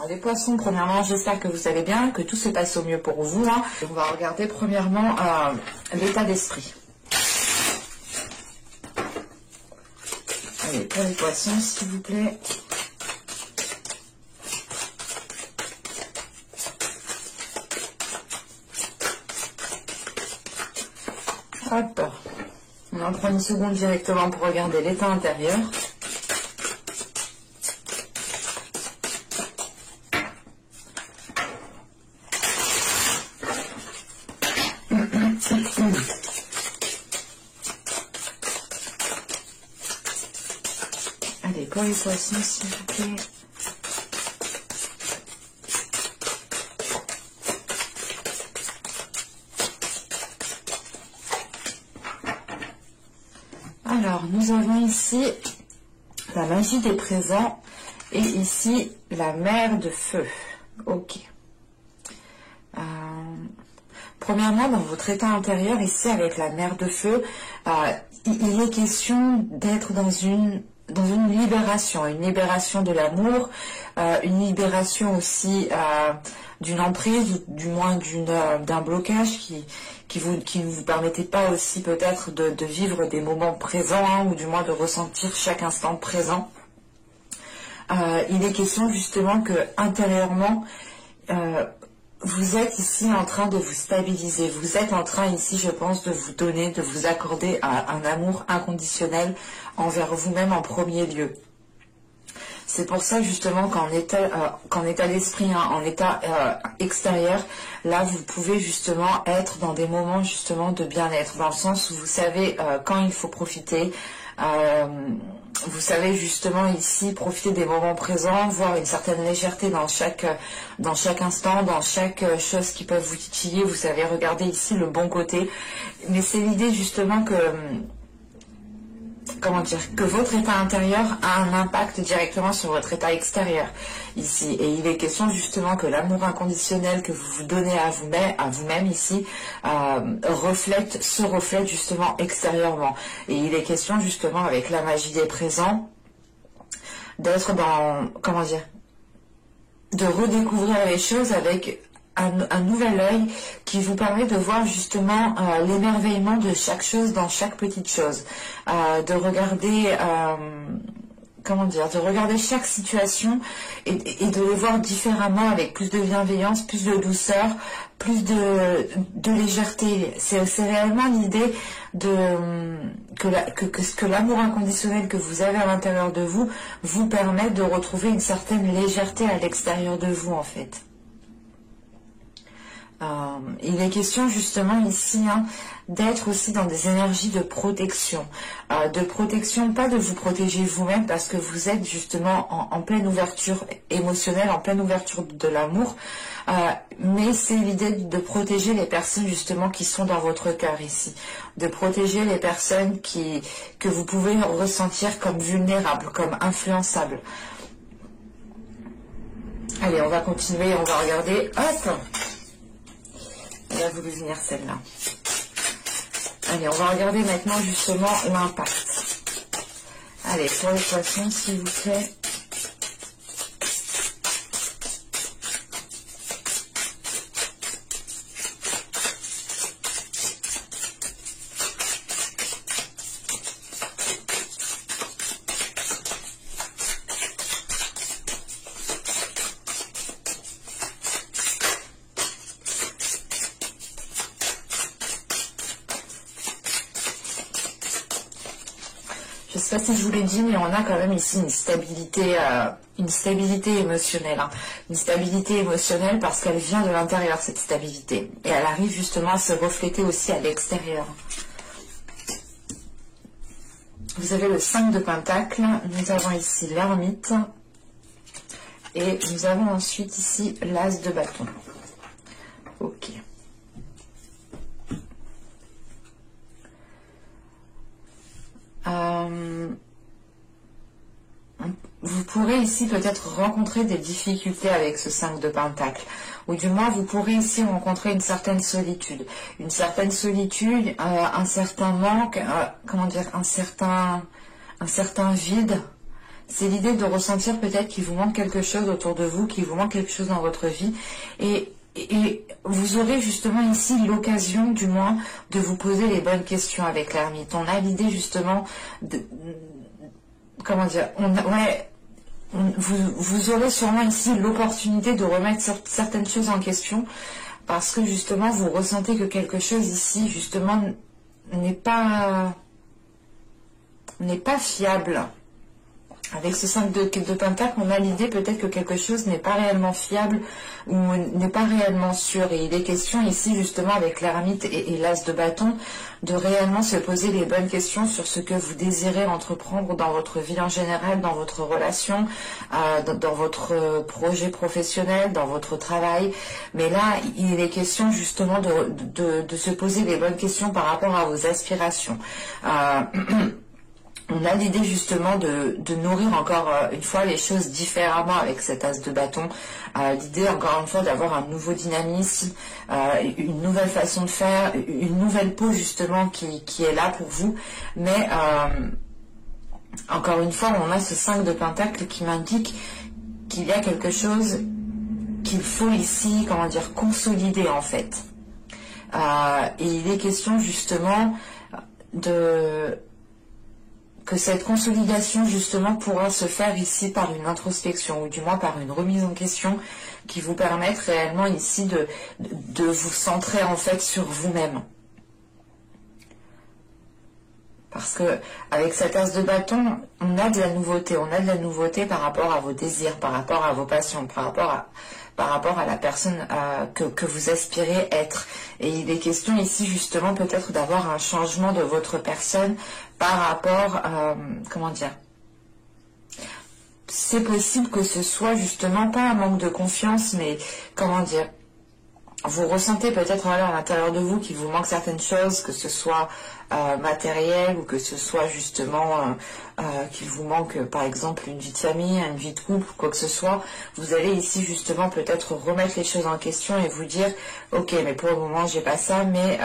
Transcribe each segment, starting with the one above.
Les poissons, premièrement, j'espère que vous allez bien, que tout se passe au mieux pour vous. Hein. On va regarder premièrement l'état d'esprit. Allez, pour les poissons, s'il vous plaît. Hop. On en prend une seconde directement pour regarder l'état intérieur. Allez, pour les poissons, s'il vous plaît. Alors, nous avons ici la magie des présents et ici la mer de feu. Ok. Premièrement, dans votre état intérieur, ici avec la mer de feu, il est question d'être dans une libération de l'amour, une libération aussi d'une emprise, ou du moins d'un blocage qui ne vous permettait pas aussi peut-être de vivre des moments présents, hein, ou du moins de ressentir chaque instant présent. Il est question justement que intérieurement, vous êtes ici en train de vous stabiliser. Vous êtes en train ici, je pense, de vous donner, de vous accorder un amour inconditionnel envers vous-même en premier lieu. C'est pour ça justement qu'en état d'esprit, hein, en état extérieur, là vous pouvez justement être dans des moments justement de bien-être, dans le sens où vous savez quand il faut profiter. Vous savez justement ici profiter des moments présents, voir une certaine légèreté dans chaque instant, dans chaque chose qui peut vous titiller. Vous savez regarder ici le bon côté. Mais c'est l'idée justement que, comment dire, que votre état intérieur a un impact directement sur votre état extérieur ici. Et il est question justement que l'amour inconditionnel que vous vous donnez à vous-même ici se reflète justement extérieurement. Et il est question justement avec la magie des présents d'être dans, comment dire, de redécouvrir les choses avec un nouvel œil qui vous permet de voir justement l'émerveillement de chaque chose dans chaque petite chose, de regarder comment dire, de regarder chaque situation et de les voir différemment avec plus de bienveillance, plus de douceur, plus de légèreté. C'est réellement l'idée que l'amour inconditionnel que vous avez à l'intérieur de vous permet de retrouver une certaine légèreté à l'extérieur de vous en fait. Il est question justement ici d'être aussi dans des énergies de protection, pas de vous protéger vous-même parce que vous êtes justement en pleine ouverture émotionnelle, en pleine ouverture de l'amour, mais c'est l'idée de protéger les personnes justement qui sont dans votre cœur ici, de protéger les personnes que vous pouvez ressentir comme vulnérables, comme influençables. Allez, on va continuer, on va regarder, hop. Elle a voulu venir celle-là. Allez, on va regarder maintenant justement l'impact. Allez, pour les poissons, s'il vous plaît. Je ne sais pas si je vous l'ai dit, mais on a quand même ici une stabilité émotionnelle. Une stabilité émotionnelle parce qu'elle vient de l'intérieur, cette stabilité. Et elle arrive justement à se refléter aussi à l'extérieur. Vous avez le 5 de Pentacle, nous avons ici l'ermite. Et nous avons ensuite ici l'As de bâton. Ok. Vous pourrez ici peut-être rencontrer des difficultés avec ce 5 de Pentacle, ou du moins vous pourrez ici rencontrer une certaine solitude, un certain manque, comment dire, un certain vide c'est l'idée de ressentir peut-être qu'il vous manque quelque chose autour de vous, qu'il vous manque quelque chose dans votre vie. Et vous aurez justement ici l'occasion, du moins, de vous poser les bonnes questions avec l'ermite. On a l'idée justement de... Comment dire, vous aurez sûrement ici l'opportunité de remettre certaines choses en question parce que justement vous ressentez que quelque chose ici justement n'est pas fiable. Avec ce 5 de Pentacle, on a l'idée peut-être que quelque chose n'est pas réellement fiable ou n'est pas réellement sûr. Et il est question ici, justement, avec l'ermite et l'as de bâton, de réellement se poser les bonnes questions sur ce que vous désirez entreprendre dans votre vie en général, dans votre relation, dans votre projet professionnel, dans votre travail. Mais là, il est question justement de se poser les bonnes questions par rapport à vos aspirations. On a l'idée justement de nourrir encore une fois les choses différemment avec cet as de bâton. L'idée encore une fois d'avoir un nouveau dynamisme, une nouvelle façon de faire, une nouvelle peau justement qui est là pour vous. Mais encore une fois, on a ce 5 de Pentacle qui m'indique qu'il y a quelque chose qu'il faut ici, comment dire, consolider en fait. Et il est question justement que cette consolidation justement pourra se faire ici par une introspection ou du moins par une remise en question qui vous permette réellement ici de vous centrer en fait sur vous-même. Parce que avec cet as de bâton, on a de la nouveauté par rapport à vos désirs, par rapport à vos passions, par rapport à la personne que vous aspirez être. Et il est question ici justement peut-être d'avoir un changement de votre personne par rapport, comment dire, c'est possible que ce soit justement pas un manque de confiance, mais comment dire, vous ressentez peut-être à l'intérieur de vous qu'il vous manque certaines choses, que ce soit matériel ou que ce soit justement qu'il vous manque par exemple une vie de famille, une vie de couple, quoi que ce soit. Vous allez ici justement peut-être remettre les choses en question et vous dire ok, mais pour le moment j'ai pas ça, mais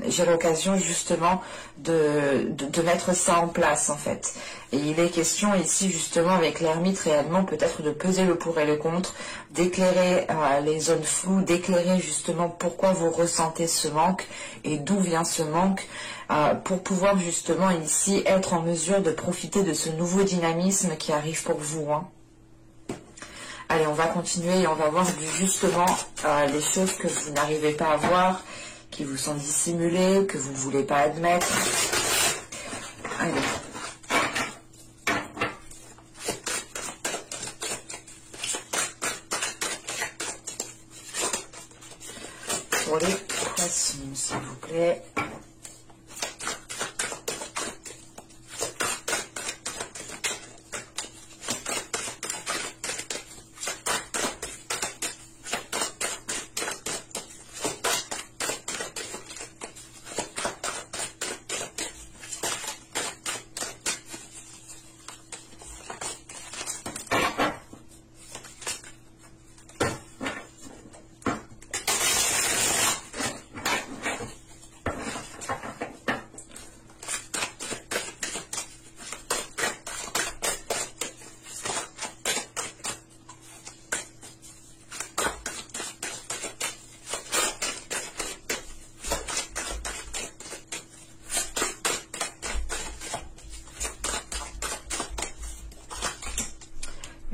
j'ai l'occasion justement de mettre ça en place en fait. Et il est question ici justement avec l'ermite réellement peut-être de peser le pour et le contre, d'éclairer les zones floues, d'éclairer justement pourquoi vous ressentez ce manque et d'où vient ce manque, pour pouvoir justement ici être en mesure de profiter de ce nouveau dynamisme qui arrive pour vous. Allez, on va continuer et on va voir justement les choses que vous n'arrivez pas à voir, qui vous sont dissimulées, que vous ne voulez pas admettre. Allez. Pour les poissons, s'il vous plaît.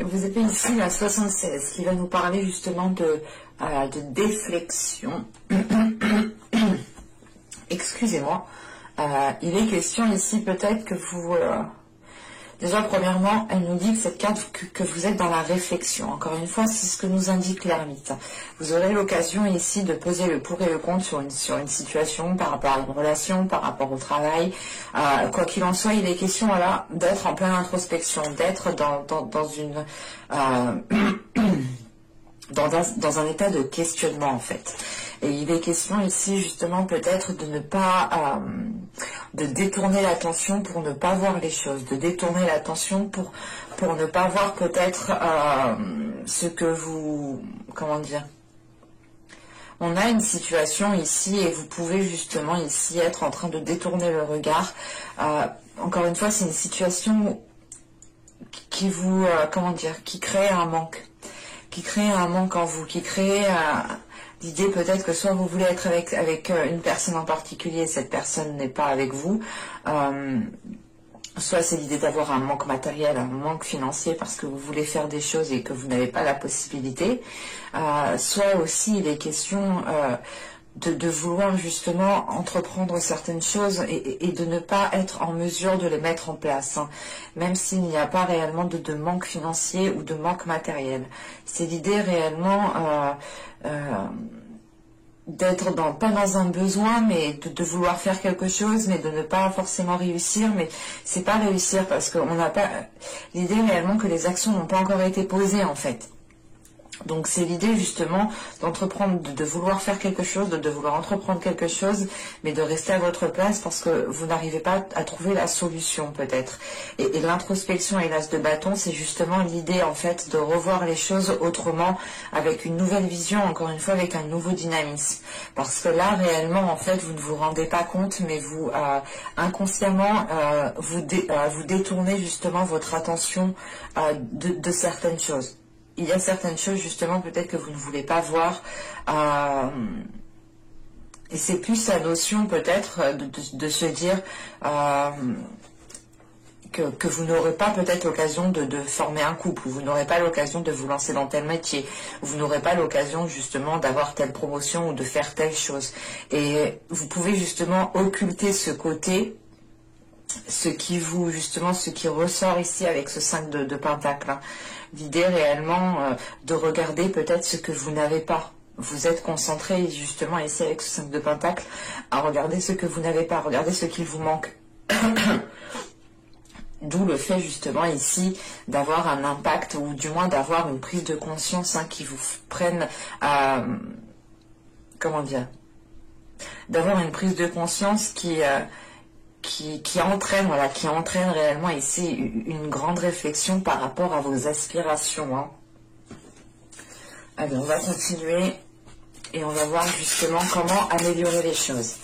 Vous avez ici la 76 qui va nous parler justement de déflexion. Excusez-moi. Il est question ici peut-être que vous... déjà, premièrement, elle nous dit que cette carte, que vous êtes dans la réflexion. Encore une fois, c'est ce que nous indique l'ermite. Vous aurez l'occasion ici de peser le pour et le contre sur une situation, par rapport à une relation, par rapport au travail. Quoi qu'il en soit, il est question voilà, d'être en pleine introspection, d'être dans une... dans un état de questionnement en fait. Et il est question ici justement peut-être de ne pas de détourner l'attention pour ne pas voir les choses, de détourner l'attention pour ne pas voir peut-être ce que vous, comment dire, on a une situation ici et vous pouvez justement ici être en train de détourner le regard. Encore une fois, c'est une situation qui vous, comment dire, qui crée un manque. Qui crée un manque en vous, qui crée l'idée peut-être que soit vous voulez être avec une personne en particulier, cette personne n'est pas avec vous, soit c'est l'idée d'avoir un manque matériel, un manque financier parce que vous voulez faire des choses et que vous n'avez pas la possibilité, soit aussi il est question de vouloir justement entreprendre certaines choses et de ne pas être en mesure de les mettre en place, hein, même s'il n'y a pas réellement de manque financier ou de manque matériel. C'est l'idée réellement d'être pas dans un besoin, mais de vouloir faire quelque chose, mais de ne pas forcément réussir. Mais c'est pas réussir parce qu'on n'a pas l'idée réellement que les actions n'ont pas encore été posées en fait. Donc c'est l'idée justement d'entreprendre, de vouloir faire quelque chose, de vouloir entreprendre quelque chose, mais de rester à votre place parce que vous n'arrivez pas à trouver la solution peut-être. Et l'introspection et l'as de bâton, c'est justement l'idée en fait de revoir les choses autrement, avec une nouvelle vision, encore une fois avec un nouveau dynamisme. Parce que là réellement en fait vous ne vous rendez pas compte, mais vous inconsciemment vous détournez justement votre attention de certaines choses. Il y a certaines choses justement peut-être que vous ne voulez pas voir et c'est plus la notion peut-être de se dire que vous n'aurez pas peut-être l'occasion de former un couple, ou vous n'aurez pas l'occasion de vous lancer dans tel métier, ou vous n'aurez pas l'occasion justement d'avoir telle promotion ou de faire telle chose. Et vous pouvez justement occulter ce côté, ce qui ressort ici avec ce 5 de Pentacle, hein. L'idée réellement de regarder peut-être ce que vous n'avez pas. Vous êtes concentré justement ici avec ce 5 de Pentacle à regarder ce que vous n'avez pas, regarder ce qu'il vous manque. D'où le fait justement ici d'avoir un impact, ou du moins d'avoir une prise de conscience, hein, qui vous prenne à... comment dire, d'avoir une prise de conscience qui entraîne réellement ici une grande réflexion par rapport à vos aspirations, hein. Allez, on va continuer et on va voir justement comment améliorer les choses.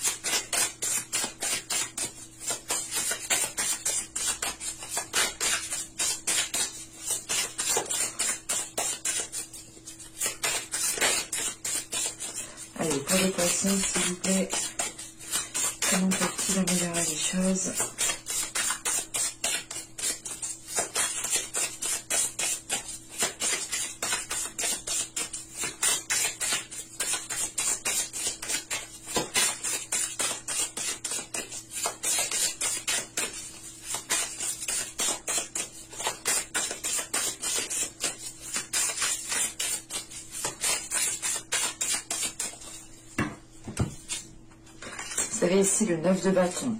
Allez, pour les poissons, s'il vous plaît, comment peuvent-ils améliorer les choses? Vous avez ici le 9 de bâton,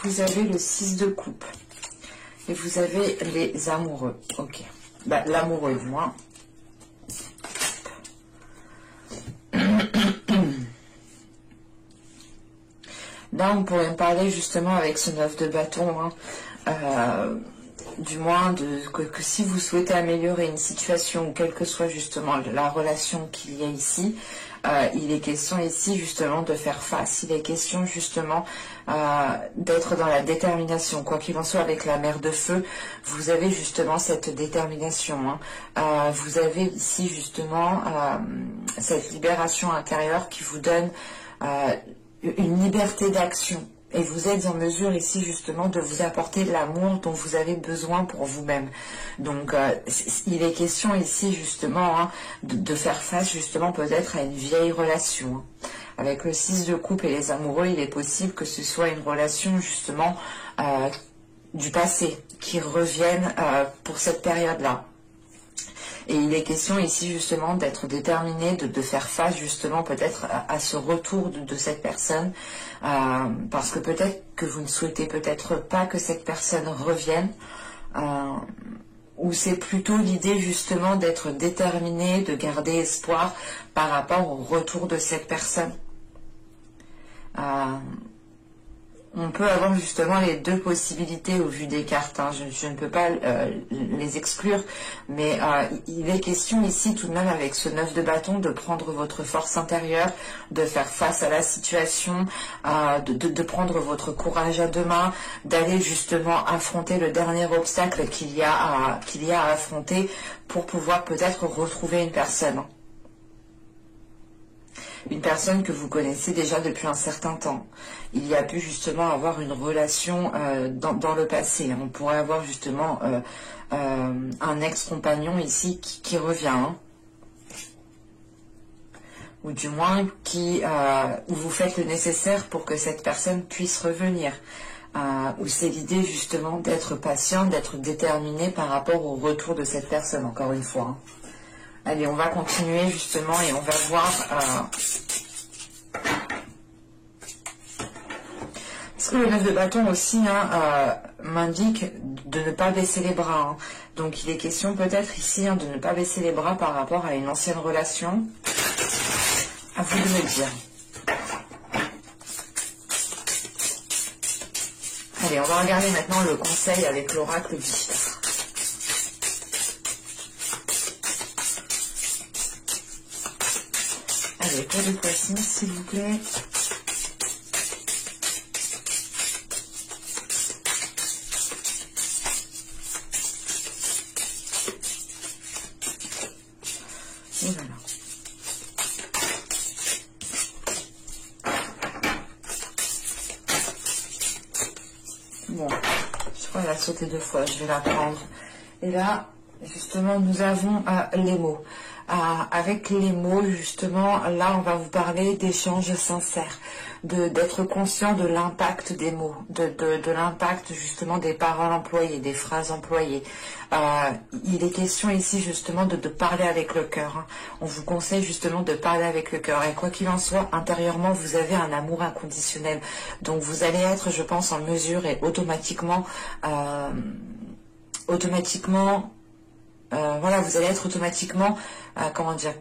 vous avez le 6 de coupe, et vous avez les amoureux. Ok, bah, l'amoureux du moins. Là, on pourrait me parler justement avec ce 9 de bâton, hein, du moins que si vous souhaitez améliorer une situation, ou quelle que soit justement la relation qu'il y a ici, il est question ici justement de faire face, il est question justement d'être dans la détermination, quoi qu'il en soit avec la mer de feu, vous avez justement cette détermination, hein. Vous avez ici justement cette libération intérieure qui vous donne une liberté d'action. Et vous êtes en mesure ici justement de vous apporter l'amour dont vous avez besoin pour vous-même. Donc il est question ici justement, hein, de faire face justement peut-être à une vieille relation, hein. Avec le 6 de coupe et les amoureux, il est possible que ce soit une relation justement du passé qui revienne pour cette période-là. Et il est question ici justement d'être déterminé, de faire face justement peut-être à ce retour de cette personne, parce que peut-être que vous ne souhaitez peut-être pas que cette personne revienne, ou c'est plutôt l'idée justement d'être déterminé, de garder espoir par rapport au retour de cette personne. On peut avoir justement les deux possibilités au vu des cartes, hein. Je ne peux pas les exclure, mais il est question ici tout de même avec ce 9 de bâton de prendre votre force intérieure, de faire face à la situation, de prendre votre courage à deux mains, d'aller justement affronter le dernier obstacle qu'il y a à affronter pour pouvoir peut-être retrouver une personne. Une personne que vous connaissez déjà depuis un certain temps. Il y a pu justement avoir une relation dans le passé. On pourrait avoir justement un ex-compagnon ici qui revient. Hein. Ou du moins où vous faites le nécessaire pour que cette personne puisse revenir. Où c'est l'idée justement d'être patient, d'être déterminé par rapport au retour de cette personne, encore une fois. Hein. Allez, on va continuer justement et on va voir... Parce que le 9 de bâton aussi m'indique de ne pas baisser les bras. Hein. Donc il est question peut-être ici de ne pas baisser les bras par rapport à une ancienne relation. À vous de me dire. Allez, on va regarder maintenant le conseil avec l'oracle visiteur. Allez, pour les poissons, s'il vous plaît. Et voilà. Bon, je crois qu'elle a sauté 2 fois, je vais la prendre. Et là, justement, nous avons les mots. Avec les mots, justement, là, on va vous parler d'échanges sincères, d'être conscient de l'impact des mots, de l'impact, justement, des paroles employées, des phrases employées. Il est question ici, justement, de parler avec le cœur. Hein. On vous conseille, justement, de parler avec le cœur. Et quoi qu'il en soit, intérieurement, vous avez un amour inconditionnel. Donc, vous allez être, je pense, en mesure et automatiquement... voilà, vous allez être automatiquement, comment dire,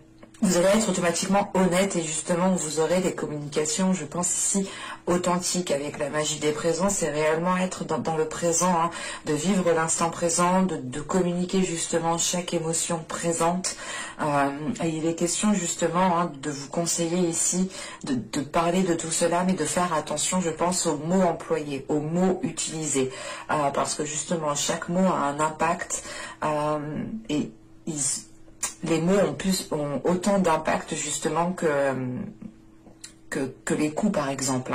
vous allez être automatiquement honnête et justement vous aurez des communications, je pense ici, authentiques avec la magie des présents. C'est réellement être dans le présent, hein, de vivre l'instant présent, de communiquer justement chaque émotion présente. Et il est question justement de vous conseiller ici de parler de tout cela, mais de faire attention, je pense, aux mots employés, aux mots utilisés, parce que justement chaque mot a un impact et les mots ont autant d'impact justement que les coups, par exemple.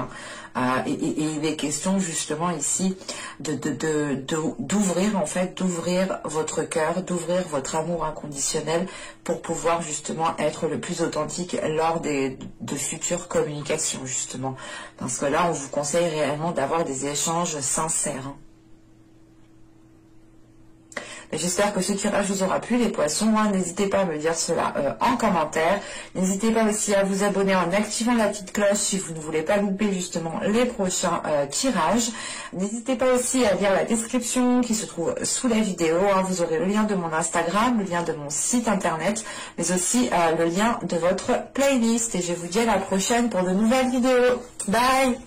Hein. Et il est question justement ici d'ouvrir, en fait, d'ouvrir votre cœur, d'ouvrir votre amour inconditionnel pour pouvoir justement être le plus authentique lors de futures communications, justement. Parce que là, on vous conseille réellement d'avoir des échanges sincères. Hein. J'espère que ce tirage vous aura plu, les poissons. Hein. N'hésitez pas à me dire cela en commentaire. N'hésitez pas aussi à vous abonner en activant la petite cloche si vous ne voulez pas louper justement les prochains tirages. N'hésitez pas aussi à lire la description qui se trouve sous la vidéo. Hein. Vous aurez le lien de mon Instagram, le lien de mon site internet, mais aussi le lien de votre playlist. Et je vous dis à la prochaine pour de nouvelles vidéos. Bye!